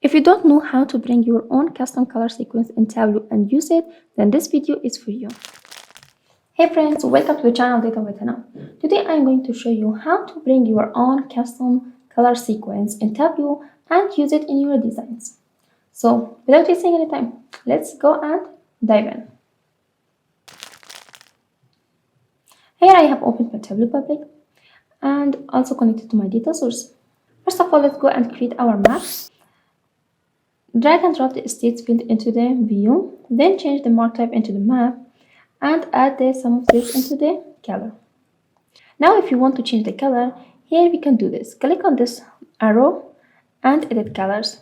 If you don't know how to bring your own custom color sequence in Tableau and use it, then this video is for you. Hey friends, welcome to the channel Data with Hannah. Today I am going to show you how to bring your own custom color sequence in Tableau and use it in your designs. So without wasting any time, let's go and dive in. Here I have opened my Tableau public and also connected to my data source. First of all, let's go and create our map. Drag and drop the states field into the view, then change the mark type into the map and add the sum of this into the color. Now if you want to change the color, here we can do this. Click on this arrow and edit colors.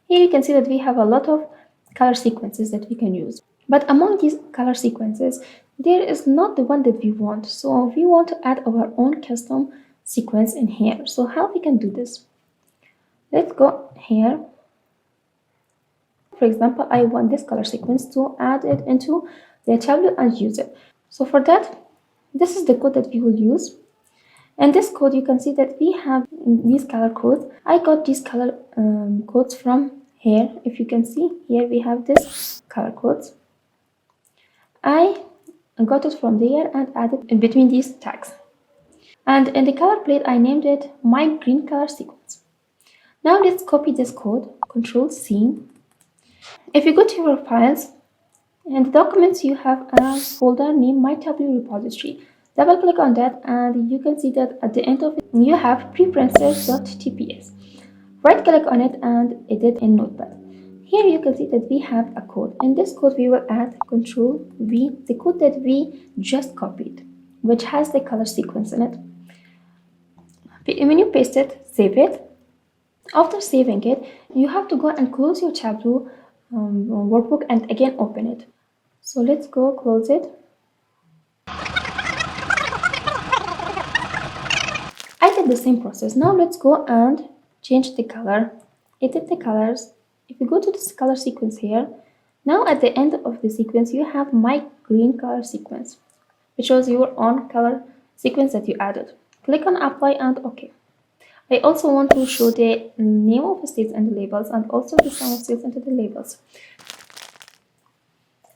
Here you can see that we have a lot of color sequences that we can use. But among these color sequences, there is not the one that we want. So we want to add our own custom sequence in here. So how we can do this? Let's go here. For example, I want this color sequence to add it into the Tableau and use it. So for that, this is the code that we will use. In this code, you can see that we have these color codes. I got these color codes from here. If you can see, here we have this color codes. I got it from there and added in between these tags. And in the color plate, I named it my green color sequence. Now let's copy this code, Control C. If you go to your files and the documents, you have a folder named My Tableau repository. Double click on that and you can see that at the end of it, you have Preference.tps. Right click on it and edit in Notepad. Here you can see that we have a code. In this code, we will add Control V, the code that we just copied, which has the color sequence in it. When you paste it, save it. After saving it, you have to go and close your Tableau workbook and again open it. So let's go close it. I did the same process. Now let's go and change the color, edit the colors. If you go to this color sequence here, now at the end of the sequence you have my green color sequence, which was your own color sequence that you added. Click on apply and OK. I also want to show the name of the states and the labels and also the sum of states into the labels.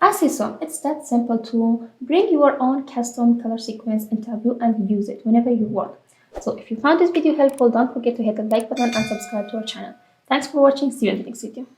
As you saw, it's that simple to bring your own custom color sequence in Tableau and use it whenever you want. So if you found this video helpful, don't forget to hit the like button and subscribe to our channel. Thanks for watching. See you in the next video.